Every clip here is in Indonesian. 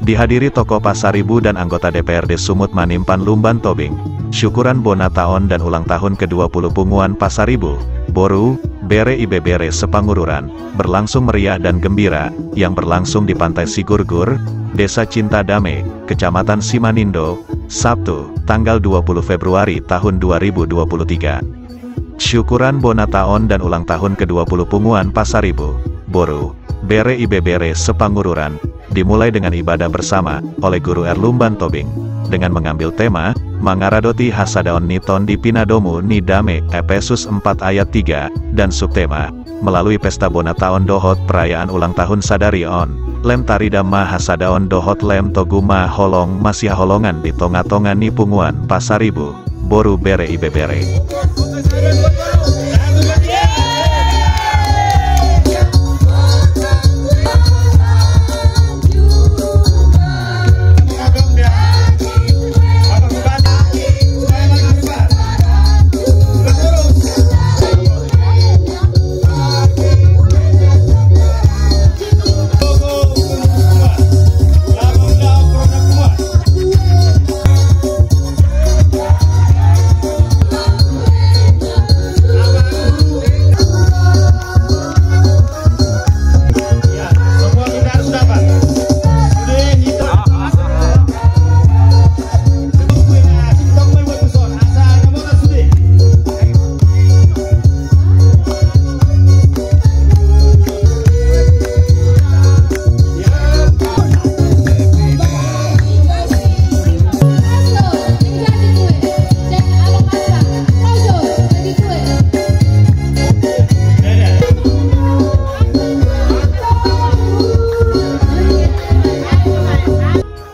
Dihadiri tokoh Pasaribu dan anggota DPRD Sumut Manimpan Lumban Tobing, syukuran Bona Taon dan ulang tahun ke-20 Punguan Pasaribu, Boru, Bere Ibe Bere Sepangururan, berlangsung meriah dan gembira, yang berlangsung di Pantai Sigurgur, Desa Cinta Dame, Kecamatan Simanindo, Sabtu, tanggal 20 Februari tahun 2023. Syukuran Bona Taon dan ulang tahun ke-20 Punguan Pasaribu, Boru, Bere Ibe Bere Sepangururan, dimulai dengan ibadah bersama, oleh Guru R. Lumban Tobing, dengan mengambil tema, Mangaradoti Hasadaon Niton di Pinadomu ni Dame, Efesus 4 ayat 3, dan subtema, melalui pesta Bona Taon Dohot perayaan ulang tahun Sadarion, Lem Tarida Ma Hasadaon Dohot Lem Togu Ma Holong Masih Holongan di Tonga-Tonga ni Punguan Pasaribu, Boru Bere Ibe Bere.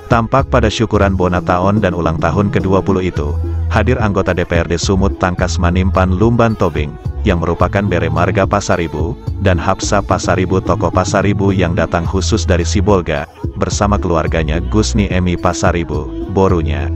Tampak pada syukuran Bona Taon dan ulang tahun ke-20 itu, hadir anggota DPRD Sumut Tangkas Manimpan Lumban Tobing, yang merupakan Bere Marga Pasaribu, dan Hapsa Pasaribu tokoh Pasaribu yang datang khusus dari Sibolga, bersama keluarganya Gusni Emi Pasaribu, Borunya.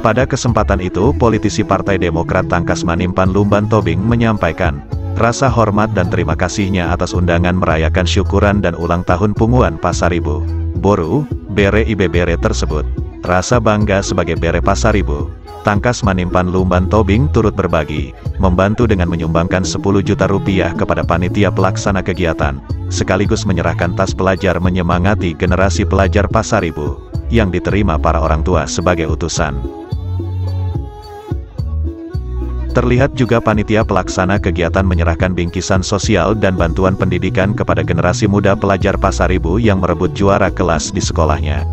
Pada kesempatan itu politisi Partai Demokrat Tangkas Manimpan Lumban Tobing menyampaikan, rasa hormat dan terima kasihnya atas undangan merayakan syukuran dan ulang tahun Punguan Pasaribu, Boru, Bere Ibe Bere tersebut. Rasa bangga sebagai Bere Pasaribu, Tangkas Manimpan Lumban Tobing turut berbagi, membantu dengan menyumbangkan 10 juta rupiah kepada panitia pelaksana kegiatan, sekaligus menyerahkan tas pelajar menyemangati generasi pelajar Pasaribu, yang diterima para orang tua sebagai utusan. Terlihat juga panitia pelaksana kegiatan menyerahkan bingkisan sosial dan bantuan pendidikan kepada generasi muda pelajar Pasaribu yang merebut juara kelas di sekolahnya.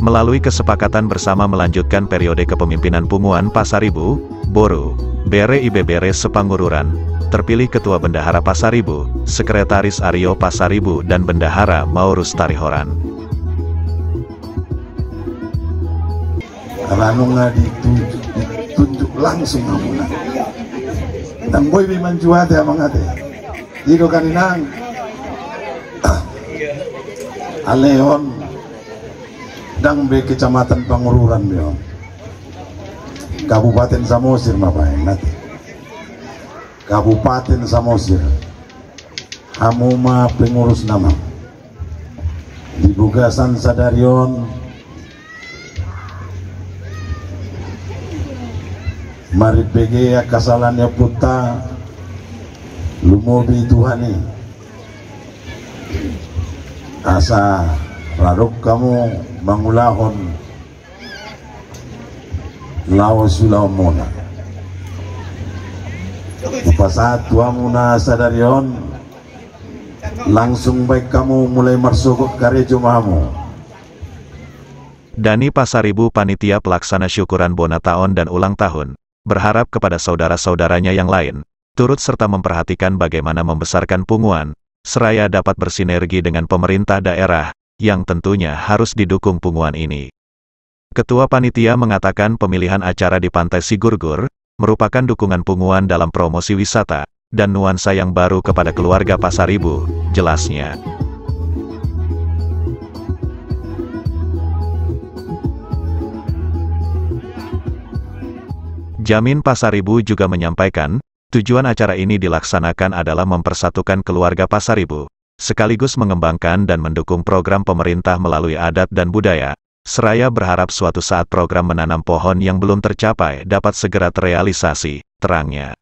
Melalui kesepakatan bersama melanjutkan periode kepemimpinan Punguan Pasaribu, Boru, Bere Ibe Bere Sepangururan, terpilih Ketua Bendahara Pasaribu, Sekretaris Aryo Pasaribu dan Bendahara Maurus Tarihoran. Karena nga ditunjuk langsung amuna. Nang boy biman juwate amang ate. Dito kaninang Aleon dang be Kecamatan Pangururan bion. Kabupaten Samosir mapain nate. Kabupaten Samosir, Hamuma pengurus nama, di Bugasan Sadarion, Marit Begea Kasalannya Puta, Lumobi Tuhani, asa radok kamu mangulahon, lawas sulamona. Pasat tuamu na Sadarion, langsung baik kamu mulai marsukuk karya jumamu. Dani Pasaribu panitia pelaksana syukuran Bona Taon dan ulang tahun, berharap kepada saudara-saudaranya yang lain, turut serta memperhatikan bagaimana membesarkan Punguan, seraya dapat bersinergi dengan pemerintah daerah, yang tentunya harus didukung Punguan ini. Ketua panitia mengatakan pemilihan acara di Pantai Sigurgur, merupakan dukungan Punguan dalam promosi wisata, dan nuansa yang baru kepada keluarga Pasaribu, jelasnya. Jamin Pasaribu juga menyampaikan, tujuan acara ini dilaksanakan adalah mempersatukan keluarga Pasaribu, sekaligus mengembangkan dan mendukung program pemerintah melalui adat dan budaya. Seraya berharap suatu saat program menanam pohon yang belum tercapai dapat segera terrealisasi, terangnya.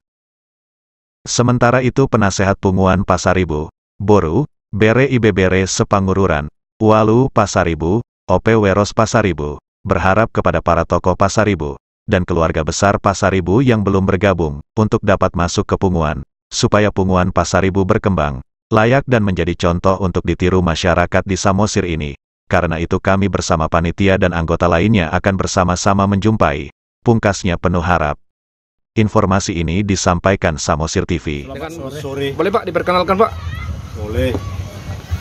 Sementara itu penasehat Punguan Pasaribu, Boru, Bere Ibebere Sepangururan, Walu Pasaribu, OP Weros Pasaribu, berharap kepada para tokoh Pasaribu, dan keluarga besar Pasaribu yang belum bergabung, untuk dapat masuk ke Punguan, supaya Punguan Pasaribu berkembang, layak dan menjadi contoh untuk ditiru masyarakat di Samosir ini. Karena itu kami bersama panitia dan anggota lainnya akan bersama-sama menjumpai, pungkasnya penuh harap. Informasi ini disampaikan Samosir TV. Sore. Boleh Pak diperkenalkan Pak? Boleh.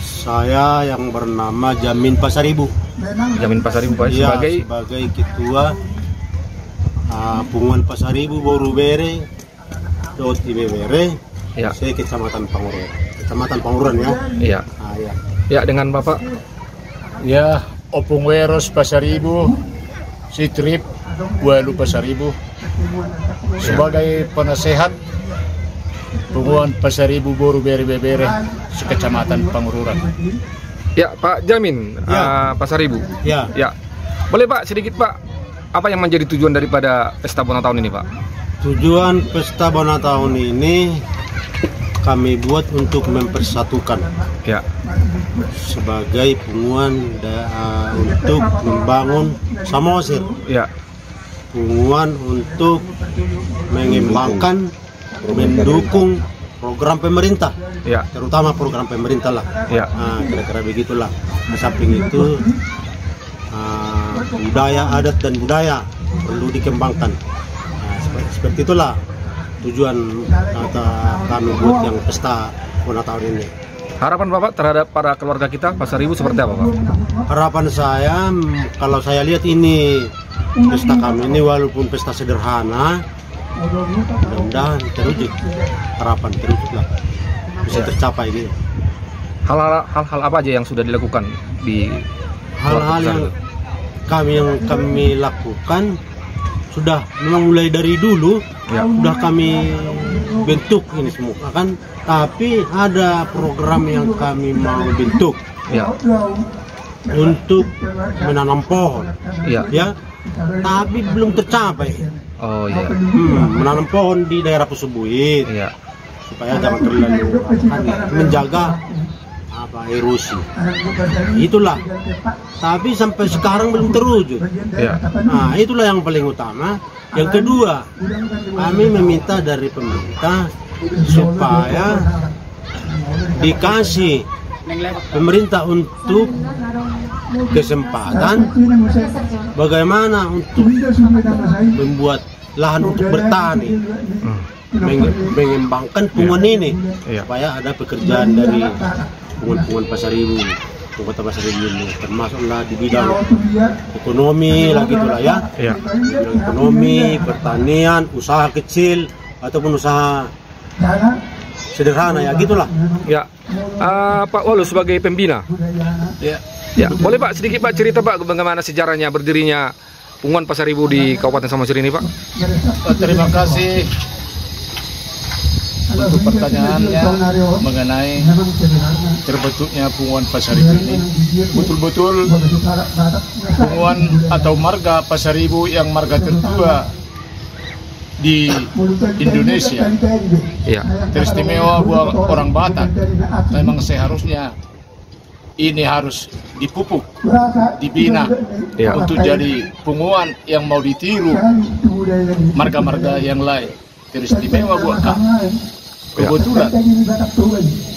Saya yang bernama Jamin Pasaribu. Jamin Pasaribu Pak, ya, sebagai ketua Punguan Pasaribu Boru Bere Dot Ibebere. Ya. Saya Kecamatan Pangururan ya. Iya. Ya. Ya, dengan Bapak. Ya, Opung Weros Pasaribu, Sitrip Walu Pasaribu. Sebagai penasehat Punguan Pasaribu Boru Bere Bebere Sekecamatan Pangururan. Ya, Pak Jamin, Ya. Pasaribu. Ya. Ya. Boleh Pak sedikit Pak, apa yang menjadi tujuan daripada pesta Bona tahun ini Pak? Tujuan pesta Bona tahun ini kami buat untuk mempersatukan. Ya. Sebagai Punguan untuk membangun Samosir. Ya. Punguan untuk mengembangkan, mendukung program pemerintah, Ya. terutama program pemerintah lah. Ya. Kira-kira begitulah. Di samping itu budaya, adat dan budaya perlu dikembangkan. Seperti itulah tujuan kami buat yang pesta Bona tahun ini. Harapan Bapak terhadap para keluarga kita Pasaribu seperti apa Pak? Harapan saya, kalau saya lihat ini pesta kami ini walaupun pesta sederhana, mudah-mudahan terwujud, harapan terwujudlah, bisa tercapai gitu. Hal-hal apa aja yang sudah dilakukan di Hal-hal yang kami lakukan sudah memang mulai dari dulu, Ya. sudah kami bentuk ini semua kan, tapi ada program yang kami mau bentuk Ya. untuk menanam pohon, Ya. ya, tapi belum tercapai. Oh iya. Menanam pohon di daerah Pusubuit Iya. supaya jangan terlalu menjaga erosi. Itulah. Tapi sampai sekarang belum terwujud. Ya. Nah, itulah yang paling utama. Yang kedua, kami meminta dari pemerintah supaya dikasih pemerintah untuk kesempatan bagaimana untuk membuat lahan untuk bertani, mengembangkan Punguan ini, Iya. supaya ada pekerjaan dari Punguan Pasaribu, Kota Pasaribu ini, termasuklah di bidang ekonomi lah gitulah ya. Iya. Di bidang ekonomi, pertanian, usaha kecil ataupun usaha sederhana ya gitulah. Ya. Pak Walu sebagai pembina. Ya. Ya. Boleh Pak sedikit Pak cerita Pak bagaimana sejarahnya berdirinya Punguan Pasaribu di Kabupaten Samosir ini Pak? Terima kasih untuk pertanyaannya mengenai terbentuknya Punguan Pasaribu ini. Betul-betul Punguan atau marga Pasaribu yang marga tertua di Indonesia, Iya. teristimewa buat orang Batak. Memang seharusnya ini harus dipupuk, dibina, Iya. untuk jadi Punguan yang mau ditiru marga-marga yang lain. Teristimewa buat kami. Kebetulan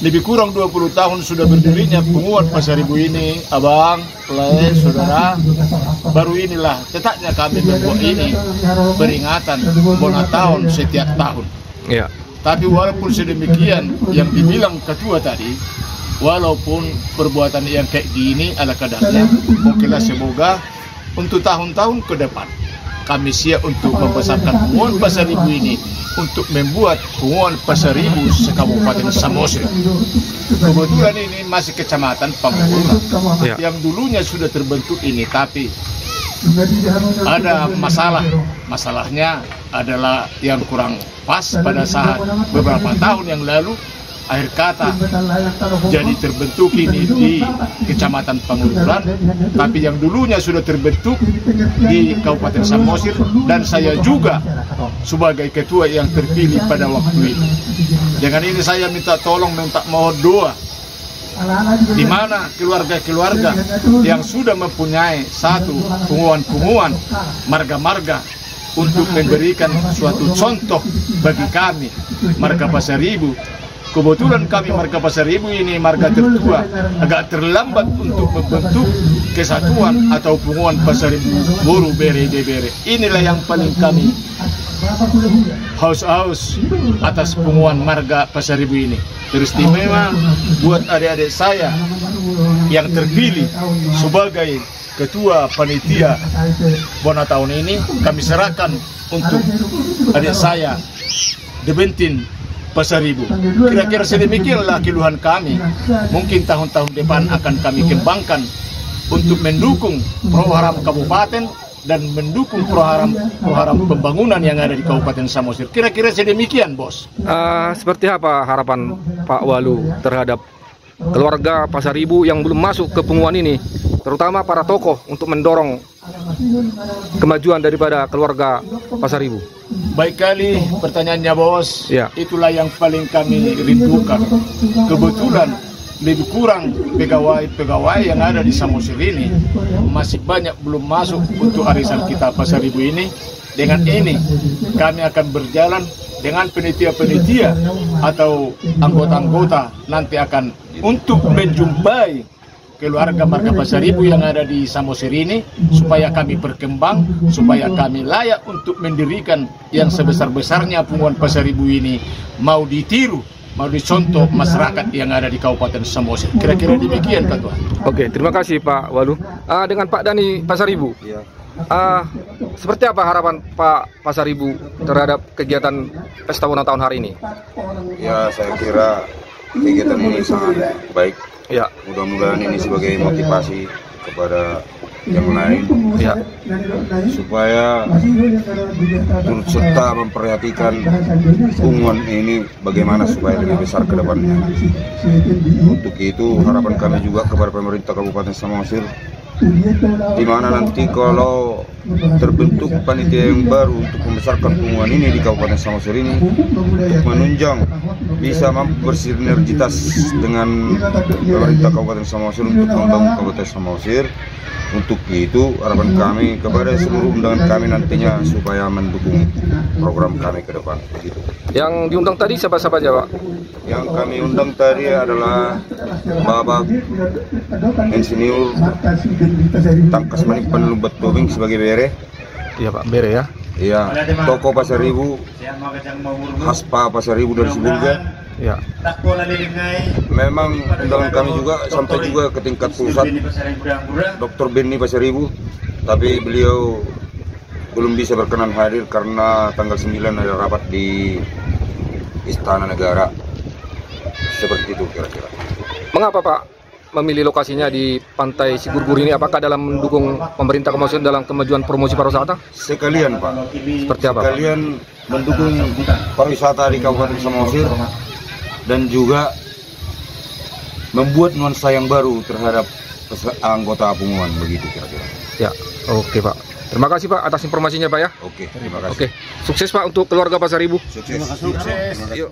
lebih kurang 20 tahun sudah berdirinya Punguan Pasaribu ini, abang, play, saudara. Baru inilah tetapnya kami membuat ini peringatan Bona tahun setiap tahun. Iya. Tapi walaupun sedemikian, yang dibilang ketua tadi, walaupun perbuatan yang kayak gini ala kadarnya, okelah semoga untuk tahun-tahun ke depan kami siap untuk membesarkan Punguan Pasaribu ini untuk membuat Punguan Pasaribu sekabupaten Samosir. Kebetulan ini masih kecamatan Pangururan Ya. yang dulunya sudah terbentuk ini, tapi ada masalah. Masalahnya adalah yang kurang pas pada saat beberapa tahun yang lalu akhir kata jadi terbentuk ini di Kecamatan Pangururan, tapi yang dulunya sudah terbentuk di Kabupaten Samosir, dan saya juga sebagai ketua yang terpilih pada waktu itu. Dengan ini saya minta tolong, minta mohon doa di mana keluarga-keluarga yang sudah mempunyai satu punguan-punguan marga-marga untuk memberikan suatu contoh bagi kami marga Pasaribu. Kebetulan kami marga Pasaribu ini marga tertua, agak terlambat untuk membentuk kesatuan atau punguan Pasaribu Boru Bere Bere. Inilah yang paling kami haus-haus atas punguan marga Pasaribu ini. Teristimewa buat adik-adik saya yang terpilih sebagai ketua panitia Bona tahun ini, kami serahkan untuk adik saya Debentin Pasaribu. Kira-kira sedemikianlah keluhan kami. Mungkin tahun-tahun depan akan kami kembangkan untuk mendukung program kabupaten dan mendukung program pembangunan yang ada di Kabupaten Samosir. Kira-kira sedemikian, Bos. Seperti apa harapan Pak Walu terhadap keluarga Pasaribu yang belum masuk ke punguan ini, terutama para tokoh untuk mendorong kemajuan daripada keluarga Pasaribu? Baik kali pertanyaannya, Bos. Ya. Itulah yang paling kami rindukan. Kebetulan lebih kurang pegawai-pegawai yang ada di Samosir ini masih banyak belum masuk untuk arisan kita Pasaribu ini. Dengan ini kami akan berjalan dengan penitia-penitia atau anggota-anggota nanti akan untuk menjumpai keluarga marga Pasaribu yang ada di Samosir ini, supaya kami berkembang, supaya kami layak untuk mendirikan yang sebesar-besarnya punguan Pasaribu ini mau ditiru, mau dicontoh masyarakat yang ada di Kabupaten Samosir. Kira-kira demikian, Ketua. Oke, terima kasih Pak Walu. Dengan Pak Dani Pasaribu, seperti apa harapan Pak Pasaribu terhadap kegiatan Pesta Bona tahun hari ini? Ya, saya kira kegiatan ini sangat baik. Ya. Mudah-mudahan ini sebagai motivasi kepada yang lain, ya, supaya turut serta memperhatikan punguan ini bagaimana supaya lebih besar ke depannya. Untuk itu harapan kami juga kepada pemerintah Kabupaten Samosir, di mana nanti kalau terbentuk panitia yang baru untuk membesarkan punguan ini di Kabupaten Samosir ini, untuk menunjang bisa bersinergitas dengan pemerintah Kabupaten Samosir untuk membangun Kabupaten Samosir. Untuk itu harapan kami kepada seluruh undangan kami nantinya supaya mendukung program kami ke depan. Begitu. Yang diundang tadi siapa-siapa aja, Pak? Yang kami undang tadi adalah Bapak Insinyur Tangkas Manimpan Lumban Tobing sebagai Bere. Iya Pak, Bere ya. Iya, Toko Pasaribu, Haspa Pasaribu dari Sibulga. Ya. Memang undangan kami juga sampai juga ke tingkat pusat, Dr. Benny Pasaribu, tapi beliau belum bisa berkenan hadir karena tanggal 9 ada rapat di Istana Negara. Seperti itu kira-kira. Mengapa Pak memilih lokasinya di Pantai Sigurgur ini? Apakah dalam mendukung pemerintah Samosir dalam kemajuan promosi pariwisata? Sekalian Pak. Seperti apa? Sekalian mendukung pariwisata di Kabupaten Samosir dan juga membuat nuansa yang baru terhadap anggota punguan, begitu kira-kira. Ya, oke Pak. Terima kasih Pak atas informasinya Pak ya. Oke, terima kasih. Oke, sukses Pak untuk keluarga Pasaribu. Sukses. Terima kasih. Yuk.